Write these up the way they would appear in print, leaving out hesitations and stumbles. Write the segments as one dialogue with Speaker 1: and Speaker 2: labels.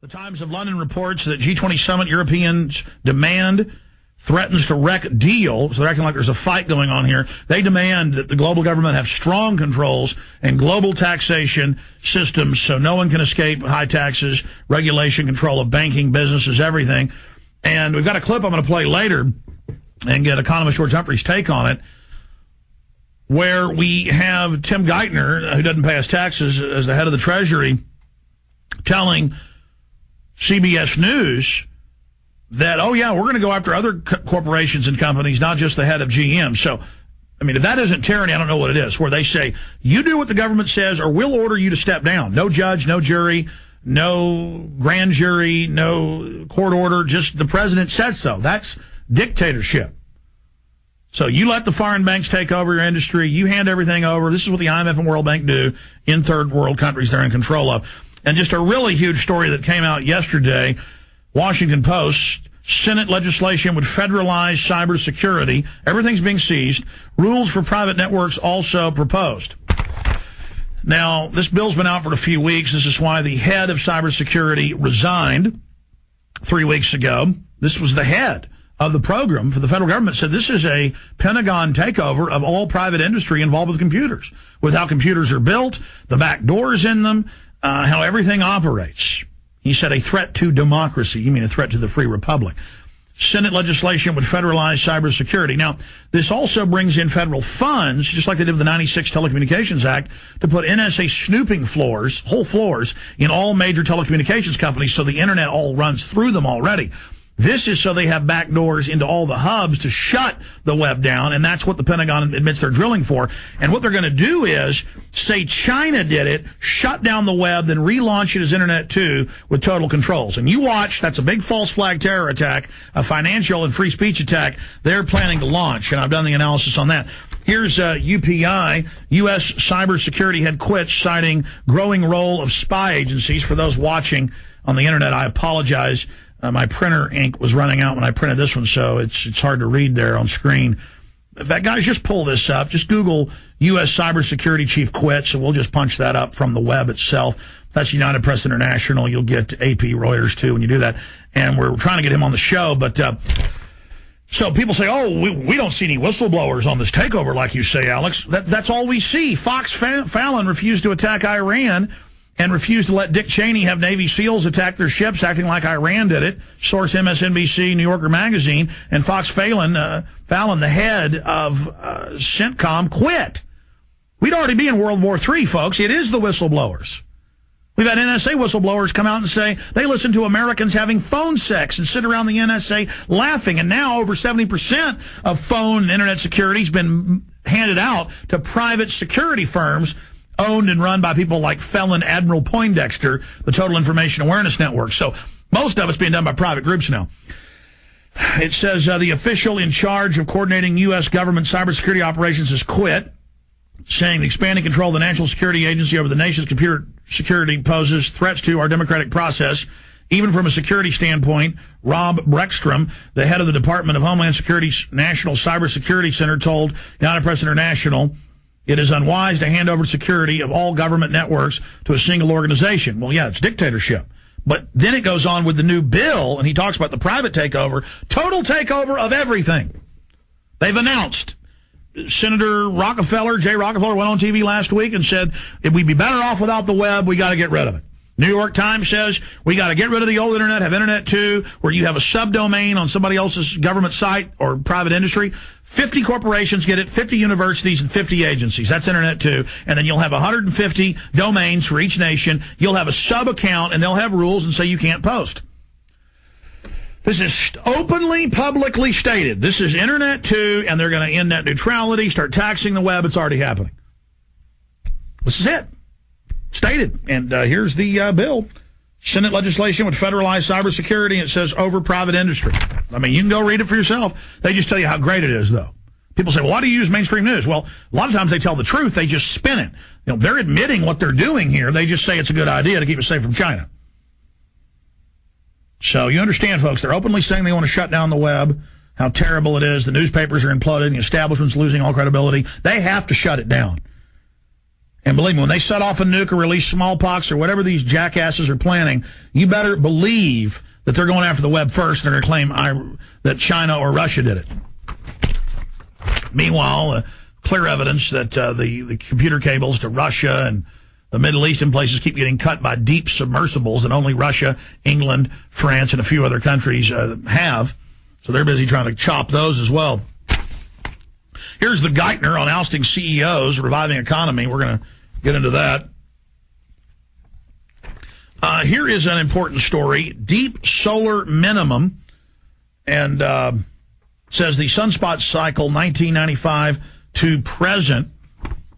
Speaker 1: The Times of London reports that G20 summit Europeans demand threatens to wreck deal. So they're acting like there's a fight going on here. They demand that the global government have strong controls and global taxation systems so no one can escape high taxes, regulation, control of banking, businesses, everything. And we've got a clip I'm going to play later and get economist George Humphrey's take on it, where we have Tim Geithner, who doesn't pay his taxes, as the head of the Treasury, telling CBS News that, oh, yeah, we're going to go after other corporations and companies, not just the head of GM. So, I mean, if that isn't tyranny, I don't know what it is, where they say, you do what the government says or we'll order you to step down. No judge, no jury, no grand jury, no court order, just the president says so. That's dictatorship. So you let the foreign banks take over your industry. You hand everything over. This is what the IMF and World Bank do in third world countries they're in control of. And just a really huge story that came out yesterday, Washington Post, Senate legislation would federalize cybersecurity. Everything's being seized. Rules for private networks also proposed. Now, this bill's been out for a few weeks. This is why the head of cybersecurity resigned 3 weeks ago. This was the head of the program for the federal government, said this is a Pentagon takeover of all private industry involved with computers, with how computers are built, the back doors in them, how everything operates. He said a threat to democracy. You mean a threat to the free republic. Senate legislation would federalize cybersecurity. Now, this also brings in federal funds, just like they did with the 96 Telecommunications Act, to put NSA snooping floors, whole floors, in all major telecommunications companies so the internet all runs through them already. This is so they have back doors into all the hubs to shut the web down, and that's what the Pentagon admits they're drilling for. And what they're going to do is, say China did it, shut down the web, then relaunch it as Internet 2 with total controls. And you watch, that's a big false flag terror attack, a financial and free speech attack they're planning to launch, and I've done the analysis on that. Here's UPI, U.S. cybersecurity head quits, citing growing role of spy agencies. For those watching on the Internet, I apologize. My printer ink was running out when I printed this one, so it's hard to read there on screen. In fact, guys, just pull this up. Just Google U.S. cybersecurity chief quits, and we'll just punch that up from the web itself. That's United Press International. You'll get AP, Reuters, too, when you do that. And we're trying to get him on the show, but so people say, oh, we don't see any whistleblowers on this takeover, like you say, Alex. That's all we see. Fox Fallon refused to attack Iran and refused to let Dick Cheney have Navy SEALs attack their ships, acting like Iran did it. Source MSNBC, New Yorker Magazine, and Fox Fallon, the head of CENTCOM, quit. We'd already be in World War III, folks. It is the whistleblowers. We've had NSA whistleblowers come out and say they listen to Americans having phone sex and sit around the NSA laughing. And now over 70% of phone and internet security has been handed out to private security firms owned and run by people like Felon Admiral Poindexter, the Total Information Awareness Network. So most of it's being done by private groups now. It says the official in charge of coordinating U.S. government cybersecurity operations has quit, saying the expanding control of the National Security Agency over the nation's computer security poses threats to our democratic process. Even from a security standpoint, Rob Breckstrom, the head of the Department of Homeland Security's National Cybersecurity Center, told United Press International it is unwise to hand over security of all government networks to a single organization. Well, yeah, it's dictatorship. But then it goes on with the new bill, and he talks about the private takeover, total takeover of everything. They've announced. Senator Rockefeller, Jay Rockefeller, went on TV last week and said, if we'd be better off without the web, we got to get rid of it. New York Times says we got to get rid of the old internet, have Internet 2, where you have a subdomain on somebody else's government site or private industry. 50 corporations get it, 50 universities and 50 agencies. That's Internet 2. And then you'll have 150 domains for each nation. You'll have a sub-account, and they'll have rules and say you can't post. This is openly, publicly stated. This is Internet 2, and they're going to end net neutrality, start taxing the web. It's already happening. This is it. Stated. And here's the bill. Senate legislation would federalize cybersecurity, and it says over private industry. I mean, you can go read it for yourself. They just tell you how great it is, though. People say, well, why do you use mainstream news? Well, a lot of times they tell the truth. They just spin it. You know, they're admitting what they're doing here. They just say it's a good idea to keep it safe from China. So you understand, folks, they're openly saying they want to shut down the web, how terrible it is. The newspapers are imploding. The establishment's losing all credibility. They have to shut it down. And believe me, when they set off a nuke or release smallpox or whatever these jackasses are planning, you better believe that they're going after the web first and they're going to claim that China or Russia did it. Meanwhile, clear evidence that the computer cables to Russia and the Middle East and places keep getting cut by deep submersibles that only Russia, England, France, and a few other countries have. So they're busy trying to chop those as well. Here's the Geithner on ousting CEOs, reviving economy. We're going to get into that. Here is an important story. Deep solar minimum. And says the sunspot cycle 1995 to present.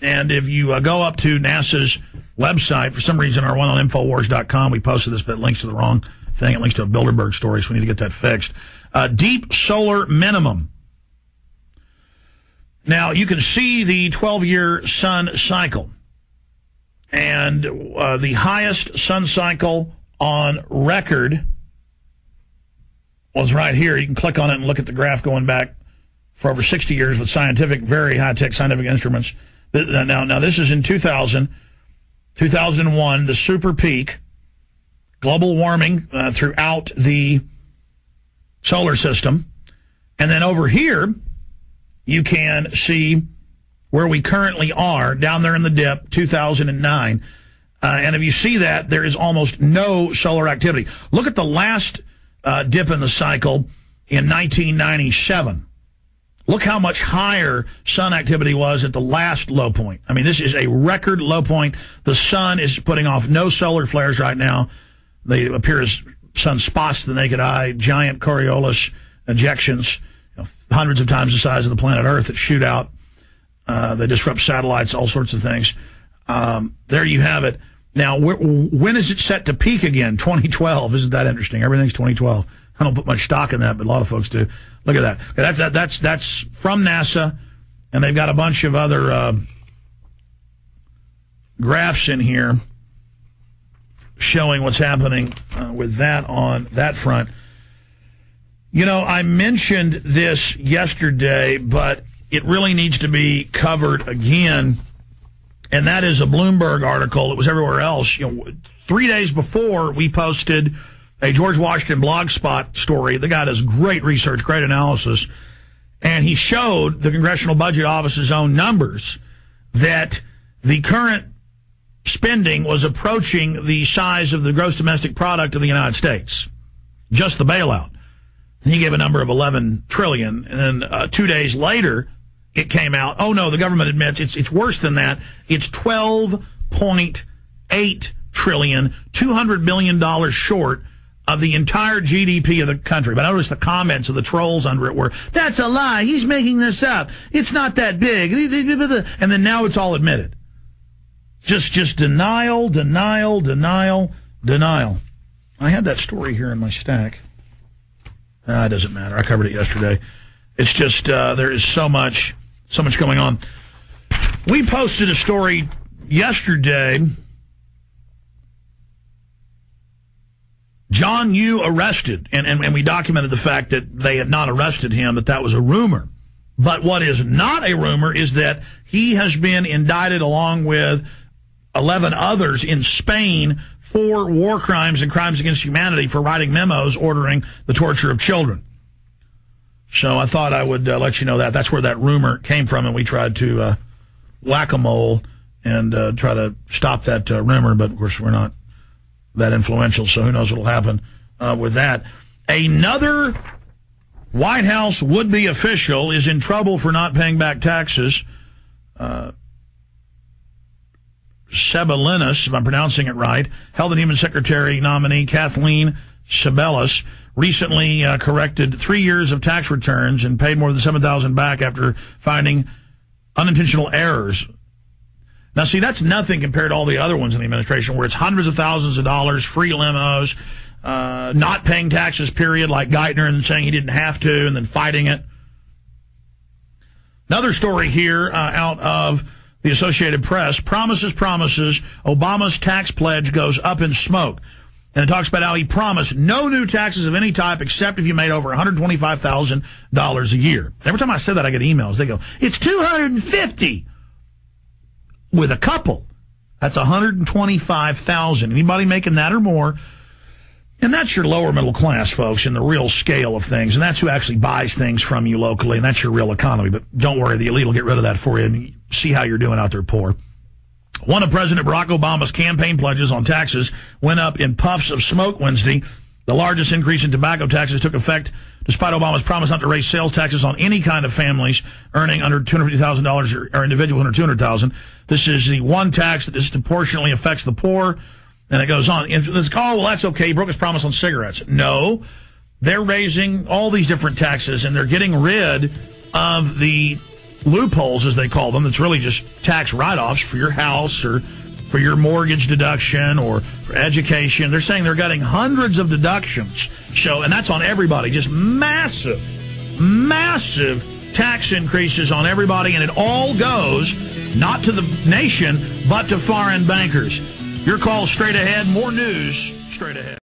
Speaker 1: And if you go up to NASA's website, for some reason our one on Infowars.com, we posted this, but it links to the wrong thing. It links to a Bilderberg story, so we need to get that fixed. Deep solar minimum. Now, you can see the 12-year sun cycle. And the highest sun cycle on record was right here. You can click on it and look at the graph going back for over 60 years with very high-tech scientific instruments. Now, this is in 2001, the super peak, global warming throughout the solar system. And then over here, you can see where we currently are, down there in the dip, 2009. And if you see that, there is almost no solar activity. Look at the last dip in the cycle in 1997. Look how much higher sun activity was at the last low point. I mean, this is a record low point. The sun is putting off no solar flares right now. They appear as sunspots to the naked eye, giant Coriolis ejections, hundreds of times the size of the planet Earth that shoot out. They disrupt satellites, all sorts of things. There you have it. Now, when is it set to peak again? 2012. Isn't that interesting? Everything's 2012. I don't put much stock in that, but a lot of folks do. Look at that. That's from NASA, and they've got a bunch of other graphs in here showing what's happening with that on that front. You know, I mentioned this yesterday, but it really needs to be covered again, and that is a Bloomberg article. It was everywhere else. 3 days before, we posted a George Washington Blogspot story. The guy does great research, great analysis, and he showed the Congressional Budget Office's own numbers that the current spending was approaching the size of the gross domestic product of the United States, just the bailout. He gave a number of 11 trillion, and then 2 days later, it came out, oh no, the government admits it's worse than that. It's $12.8 trillion, $200 billion short of the entire GDP of the country. But I noticed the comments of the trolls under it were, that's a lie, he's making this up, it's not that big, and then now it's all admitted. Just denial, denial, denial, denial. I had that story here in my stack. It doesn't matter. I covered it yesterday. It's just there is so much going on. We posted a story yesterday. John Yoo arrested, and we documented the fact that they had not arrested him, that was a rumor. But what is not a rumor is that he has been indicted along with 11 others in Spain for war crimes and crimes against humanity for writing memos ordering the torture of children. So I thought I would let you know that. That's where that rumor came from, and we tried to whack-a-mole and try to stop that rumor, but of course we're not that influential, so who knows what will happen with that. Another White House would-be official is in trouble for not paying back taxes. Sebelinas, if I'm pronouncing it right, Health and Human Secretary nominee Kathleen Sebelius recently corrected 3 years of tax returns and paid more than $7,000 back after finding unintentional errors. Now, see, that's nothing compared to all the other ones in the administration where it's hundreds of thousands of dollars, free limos, not paying taxes, period, like Geithner, and saying he didn't have to, and then fighting it. Another story here out of the Associated Press, promises, Obama's tax pledge goes up in smoke. And it talks about how he promised no new taxes of any type except if you made over $125,000 a year. Every time I say that, I get emails. They go, it's $250 with a couple. That's $125,000. Anybody making that or more? And that's your lower middle class, folks, in the real scale of things. And that's who actually buys things from you locally, and that's your real economy. But don't worry, the elite will get rid of that for you and see how you're doing out there poor. One of President Barack Obama's campaign pledges on taxes went up in puffs of smoke Wednesday. The largest increase in tobacco taxes took effect despite Obama's promise not to raise sales taxes on any kind of families earning under $250,000 or individuals under $200,000. This is the one tax that disproportionately affects the poor. And it goes on. And it's called, well, that's okay. He broke his promise on cigarettes. No, they're raising all these different taxes, and they're getting rid of the loopholes, as they call them. That's really just tax write-offs for your house or for your mortgage deduction or for education. They're saying they're getting hundreds of deductions. And that's on everybody. Just massive, massive tax increases on everybody. And it all goes not to the nation, but to foreign bankers. Your call straight ahead. More news straight ahead.